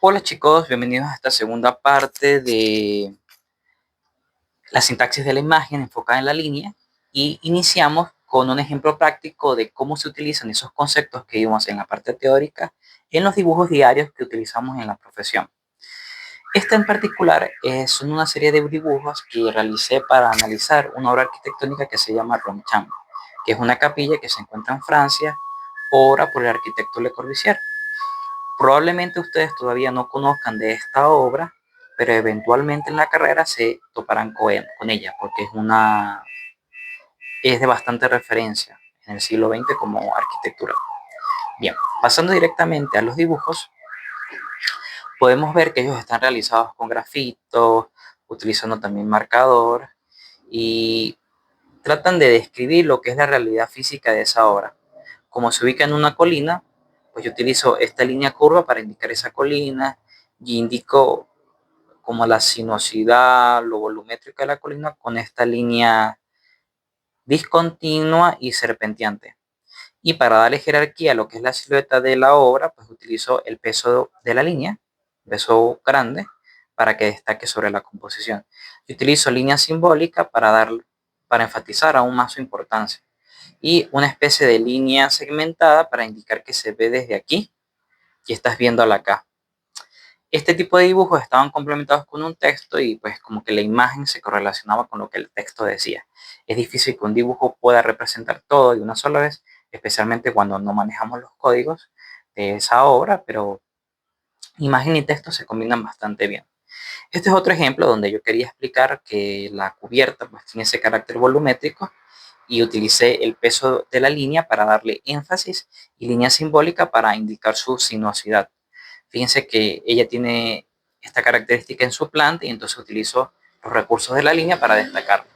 Hola chicos, bienvenidos a esta segunda parte de la sintaxis de la imagen enfocada en la línea y iniciamos con un ejemplo práctico de cómo se utilizan esos conceptos que vimos en la parte teórica en los dibujos diarios que utilizamos en la profesión. Esta en particular son una serie de dibujos que realicé para analizar una obra arquitectónica que se llama Ronchamp, que es una capilla que se encuentra en Francia, obra por el arquitecto Le Corbusier. Probablemente ustedes todavía no conozcan de esta obra, pero eventualmente en la carrera se toparán con ella, porque es de bastante referencia en el siglo XX como arquitectura. Bien, pasando directamente a los dibujos, podemos ver que ellos están realizados con grafito, utilizando también marcador y tratan de describir lo que es la realidad física de esa obra. Como se ubica en una colina, pues yo utilizo esta línea curva para indicar esa colina y indico como la sinuosidad, lo volumétrico de la colina con esta línea discontinua y serpenteante. Y para darle jerarquía a lo que es la silueta de la obra, pues utilizo el peso de la línea, peso grande, para que destaque sobre la composición. Yo utilizo línea simbólica para enfatizar aún más su importancia. Y una especie de línea segmentada para indicar que se ve desde aquí y estás viéndola acá. Este tipo de dibujos estaban complementados con un texto y pues como que la imagen se correlacionaba con lo que el texto decía. Es difícil que un dibujo pueda representar todo de una sola vez, especialmente cuando no manejamos los códigos de esa obra, pero imagen y texto se combinan bastante bien. Este es otro ejemplo donde yo quería explicar que la cubierta pues tiene ese carácter volumétrico y utilicé el peso de la línea para darle énfasis y línea simbólica para indicar su sinuosidad. Fíjense que ella tiene esta característica en su planta y entonces utilizo los recursos de la línea para destacarlo.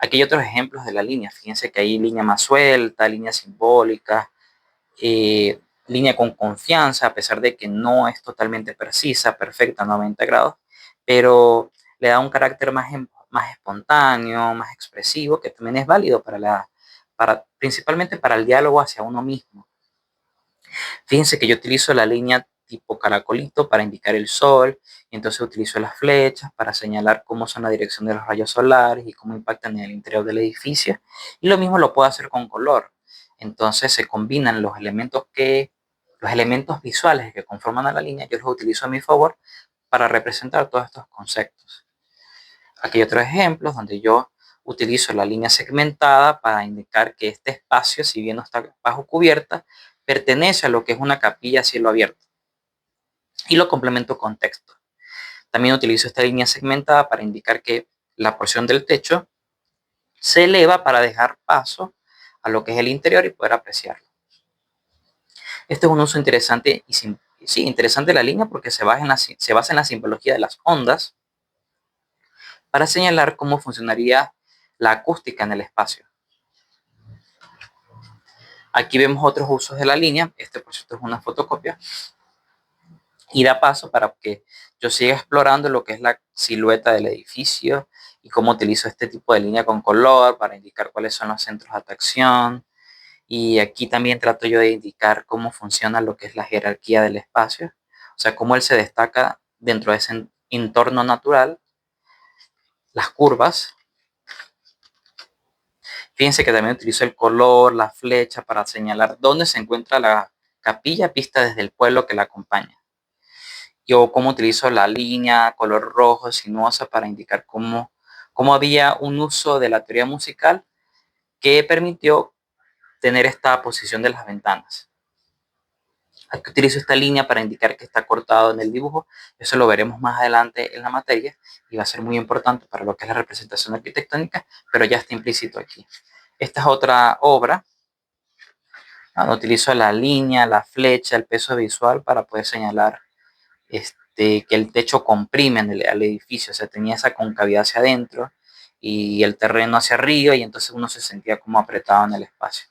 Aquí hay otros ejemplos de la línea. Fíjense que hay línea más suelta, línea simbólica, línea con confianza, a pesar de que no es totalmente precisa, perfecta, 90 grados, pero le da un carácter más espontáneo, más expresivo, que también es válido principalmente para el diálogo hacia uno mismo. Fíjense que yo utilizo la línea tipo caracolito para indicar el sol, y entonces utilizo las flechas para señalar cómo son la dirección de los rayos solares y cómo impactan en el interior del edificio. Y lo mismo lo puedo hacer con color. Entonces se combinan los elementos visuales que conforman a la línea, yo los utilizo a mi favor para representar todos estos conceptos. Aquí hay otros ejemplos donde yo utilizo la línea segmentada para indicar que este espacio, si bien no está bajo cubierta, pertenece a lo que es una capilla a cielo abierto. Y lo complemento con texto. También utilizo esta línea segmentada para indicar que la porción del techo se eleva para dejar paso a lo que es el interior y poder apreciarlo. Este es un uso interesante interesante de la línea porque se basa en la simbología de las ondas para señalar cómo funcionaría la acústica en el espacio. Aquí vemos otros usos de la línea. Este, por cierto, es una fotocopia. Y da paso para que yo siga explorando lo que es la silueta del edificio y cómo utilizo este tipo de línea con color para indicar cuáles son los centros de atracción. Y aquí también trato yo de indicar cómo funciona lo que es la jerarquía del espacio. O sea, cómo él se destaca dentro de ese entorno natural, las curvas. Fíjense que también utilizo el color, la flecha para señalar dónde se encuentra la capilla vista desde el pueblo que la acompaña. Yo cómo utilizo la línea color rojo sinuosa para indicar cómo había un uso de la teoría musical que permitió tener esta posición de las ventanas. Aquí utilizo esta línea para indicar que está cortado en el dibujo. Eso lo veremos más adelante en la materia y va a ser muy importante para lo que es la representación arquitectónica, pero ya está implícito aquí. Esta es otra obra. Utilizo la línea, la flecha, el peso visual para poder señalar que el techo comprime al edificio, o sea, tenía esa concavidad hacia adentro y el terreno hacia arriba y entonces uno se sentía como apretado en el espacio.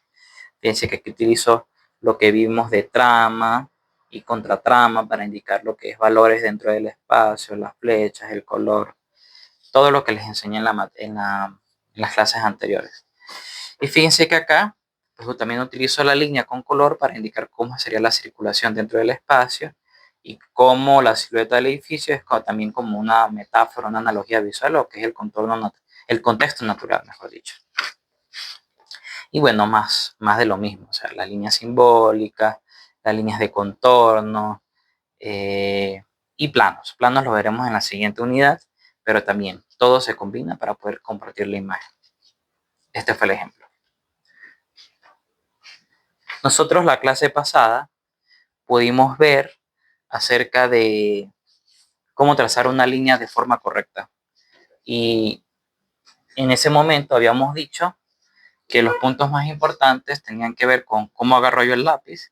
Fíjense que aquí utilizo lo que vimos de trama y contratrama para indicar lo que es valores dentro del espacio, las flechas, el color, todo lo que les enseñé en las clases anteriores. Y fíjense que acá pues, también utilizo la línea con color para indicar cómo sería la circulación dentro del espacio y cómo la silueta del edificio es también como una metáfora, una analogía visual, o que es el contorno, el contexto natural, mejor dicho. Y bueno, más de lo mismo, o sea, las líneas simbólicas, las líneas de contorno, y planos. Planos lo veremos en la siguiente unidad, pero también todo se combina para poder compartir la imagen. Este fue el ejemplo. Nosotros la clase pasada pudimos ver acerca de cómo trazar una línea de forma correcta. Y en ese momento habíamos dicho que los puntos más importantes tenían que ver con cómo agarro yo el lápiz.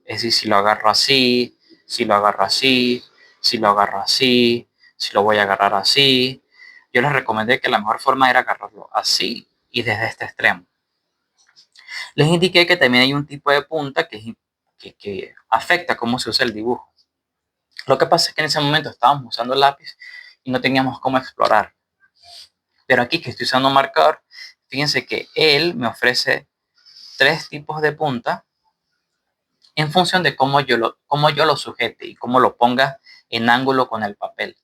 Es decir, si lo agarro así, si lo agarro así, si lo agarro así, si lo voy a agarrar así. Yo les recomendé que la mejor forma era agarrarlo así y desde este extremo. Les indiqué que también hay un tipo de punta que afecta cómo se usa el dibujo. Lo que pasa es que en ese momento estábamos usando el lápiz y no teníamos cómo explorar. Pero aquí que estoy usando un marcador, fíjense que él me ofrece 3 tipos de punta en función de cómo yo lo sujete y cómo lo ponga en ángulo con el papel.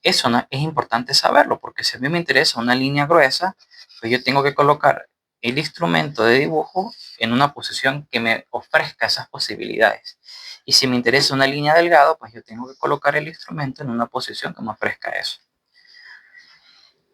Eso no, es importante saberlo, porque si a mí me interesa una línea gruesa, pues yo tengo que colocar el instrumento de dibujo en una posición que me ofrezca esas posibilidades. Y si me interesa una línea delgada, pues yo tengo que colocar el instrumento en una posición que me ofrezca eso.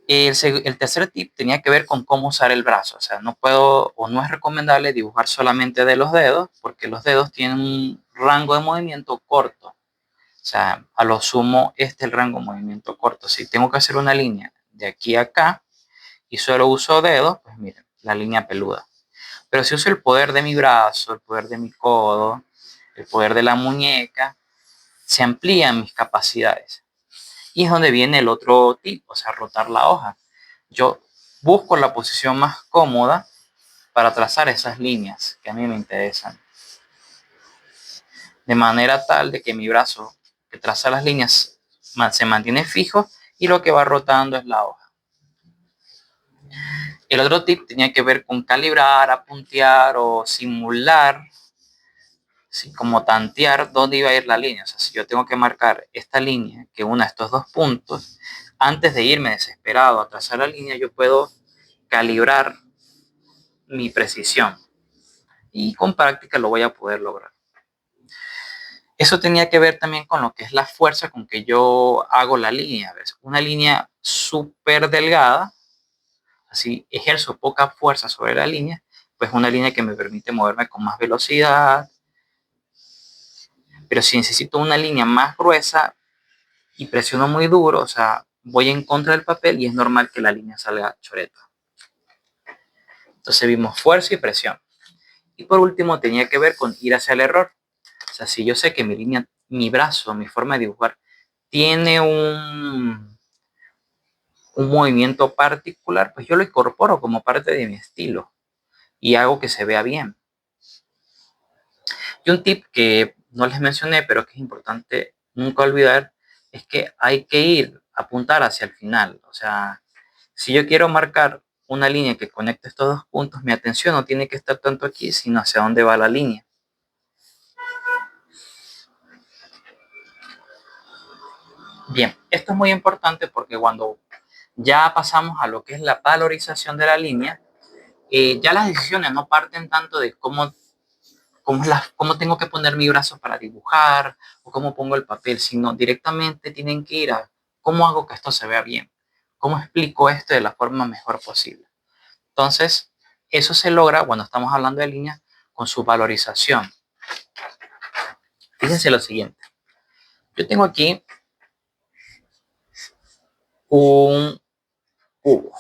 El tercer tip tenía que ver con cómo usar el brazo. O sea, no puedo o no es recomendable dibujar solamente de los dedos, porque los dedos tienen un rango de movimiento corto. O sea, a lo sumo, este es el rango de movimiento corto. Si tengo que hacer una línea de aquí a acá y solo uso dedos, pues miren, la línea peluda. Pero si uso el poder de mi brazo, el poder de mi codo, el poder de la muñeca, se amplían mis capacidades. Y es donde viene el otro tip, o sea, rotar la hoja. Yo busco la posición más cómoda para trazar esas líneas que a mí me interesan. De manera tal de que mi brazo que traza las líneas se mantiene fijo y lo que va rotando es la hoja. El otro tip tenía que ver con calibrar, apuntear o simular, ¿sí? Como tantear dónde iba a ir la línea. O sea, si yo tengo que marcar esta línea que una estos 2 puntos, antes de irme desesperado a trazar la línea, yo puedo calibrar mi precisión. Y con práctica lo voy a poder lograr. Eso tenía que ver también con lo que es la fuerza con que yo hago la línea. ¿Ves? Una línea súper delgada, así ejerzo poca fuerza sobre la línea, pues una línea que me permite moverme con más velocidad. Pero si necesito una línea más gruesa y presiono muy duro, o sea, voy en contra del papel y es normal que la línea salga choreta. Entonces vimos fuerza y presión. Y por último tenía que ver con ir hacia el error. O sea, si yo sé que mi línea, mi brazo, mi forma de dibujar tiene un movimiento particular, pues yo lo incorporo como parte de mi estilo y hago que se vea bien. Y un tip que no les mencioné, pero que es importante nunca olvidar, es que hay que apuntar hacia el final. O sea, si yo quiero marcar una línea que conecte estos 2 puntos, mi atención no tiene que estar tanto aquí, sino hacia dónde va la línea. Bien, esto es muy importante porque cuando ya pasamos a lo que es la valorización de la línea, ya las decisiones no parten tanto de cómo tengo que poner mi brazo para dibujar o cómo pongo el papel, sino directamente tienen que ir a cómo hago que esto se vea bien, cómo explico esto de la forma mejor posible. Entonces, eso se logra cuando estamos hablando de líneas con su valorización. Fíjense lo siguiente. Yo tengo aquí un cubo.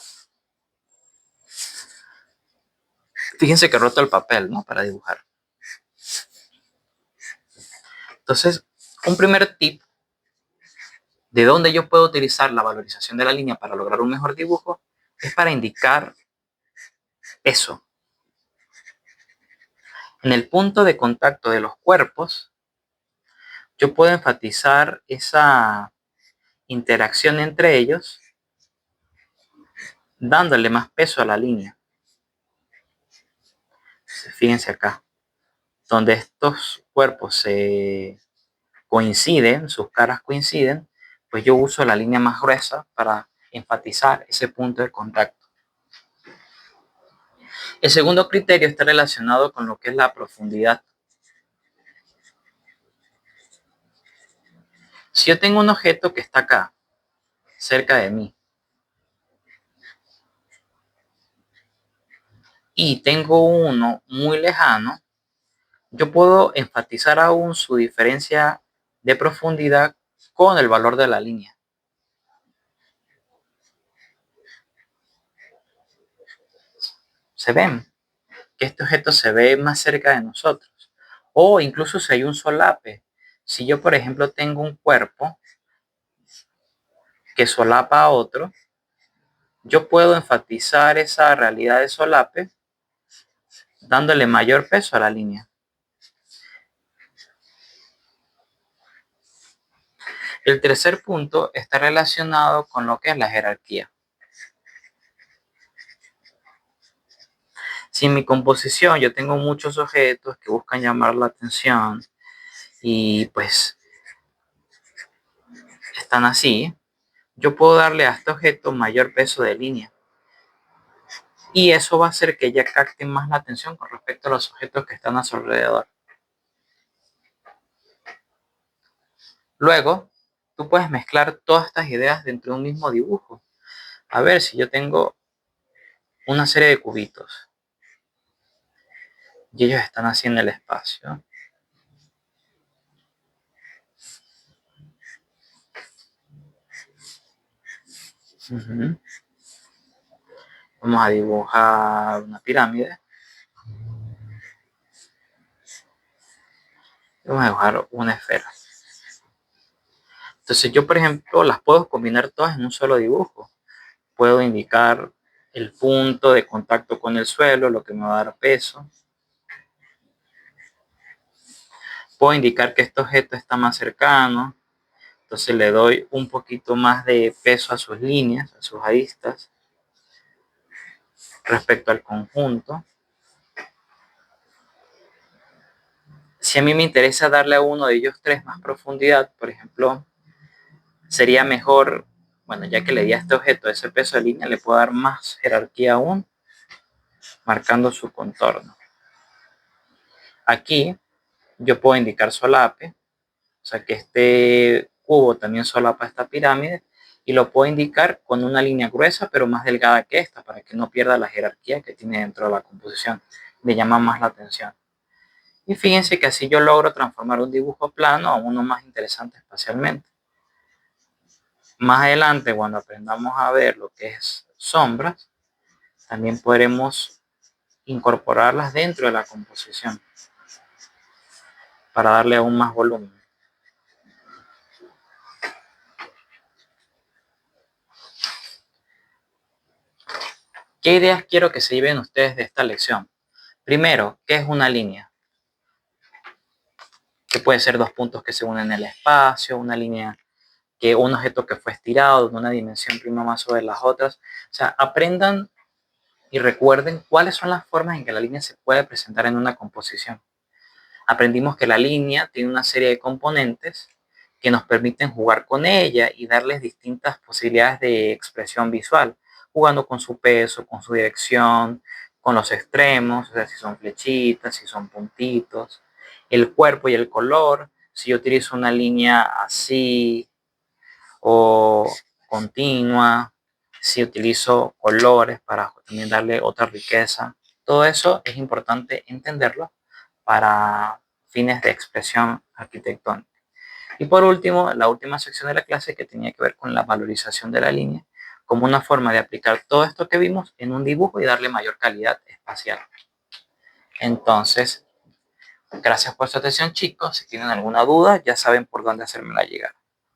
Fíjense que roto el papel, ¿no? Para dibujar. Entonces, un primer tip de dónde yo puedo utilizar la valorización de la línea para lograr un mejor dibujo es para indicar eso. En el punto de contacto de los cuerpos, yo puedo enfatizar esa interacción entre ellos dándole más peso a la línea. Fíjense acá, donde estos cuerpos se coinciden, sus caras coinciden, pues yo uso la línea más gruesa para enfatizar ese punto de contacto. El segundo criterio está relacionado con lo que es la profundidad. Si yo tengo un objeto que está acá, cerca de mí, y tengo uno muy lejano, yo puedo enfatizar aún su diferencia de profundidad con el valor de la línea. ¿Se ven? Que este objeto se ve más cerca de nosotros. O incluso si hay un solape. Si yo, por ejemplo, tengo un cuerpo que solapa a otro, yo puedo enfatizar esa realidad de solape dándole mayor peso a la línea. El tercer punto está relacionado con lo que es la jerarquía. Si en mi composición yo tengo muchos objetos que buscan llamar la atención y pues están así, yo puedo darle a este objeto mayor peso de línea. Y eso va a hacer que ella capte más la atención con respecto a los objetos que están a su alrededor. Luego, tú puedes mezclar todas estas ideas dentro de un mismo dibujo. A ver, si yo tengo una serie de cubitos y ellos están así en el espacio. Vamos a dibujar una pirámide. Vamos a dibujar una esfera. Entonces yo, por ejemplo, las puedo combinar todas en un solo dibujo. Puedo indicar el punto de contacto con el suelo, lo que me va a dar peso. Puedo indicar que este objeto está más cercano. Entonces le doy un poquito más de peso a sus líneas, a sus aristas, respecto al conjunto. Si a mí me interesa darle a uno de ellos tres más profundidad, por ejemplo, sería mejor, bueno, ya que le di a este objeto ese peso de línea, le puedo dar más jerarquía aún, marcando su contorno. Aquí yo puedo indicar solape, o sea que este cubo también solapa esta pirámide, y lo puedo indicar con una línea gruesa pero más delgada que esta para que no pierda la jerarquía que tiene dentro de la composición. Me llama más la atención. Y fíjense que así yo logro transformar un dibujo plano a uno más interesante espacialmente. Más adelante, cuando aprendamos a ver lo que es sombras, también podremos incorporarlas dentro de la composición para darle aún más volumen. ¿Qué ideas quiero que se lleven ustedes de esta lección? Primero, ¿qué es una línea? Que puede ser dos puntos que se unen en el espacio, una línea que un objeto que fue estirado de una dimensión prima más sobre las otras. O sea, aprendan y recuerden cuáles son las formas en que la línea se puede presentar en una composición. Aprendimos que la línea tiene una serie de componentes que nos permiten jugar con ella y darles distintas posibilidades de expresión visual, jugando con su peso, con su dirección, con los extremos, o sea, si son flechitas, si son puntitos, el cuerpo y el color, si yo utilizo una línea así o continua, si utilizo colores para también darle otra riqueza. Todo eso es importante entenderlo para fines de expresión arquitectónica. Y por último, la última sección de la clase que tenía que ver con la valorización de la línea como una forma de aplicar todo esto que vimos en un dibujo y darle mayor calidad espacial. Entonces, gracias por su atención, chicos. Si tienen alguna duda, ya saben por dónde hacérmela llegar.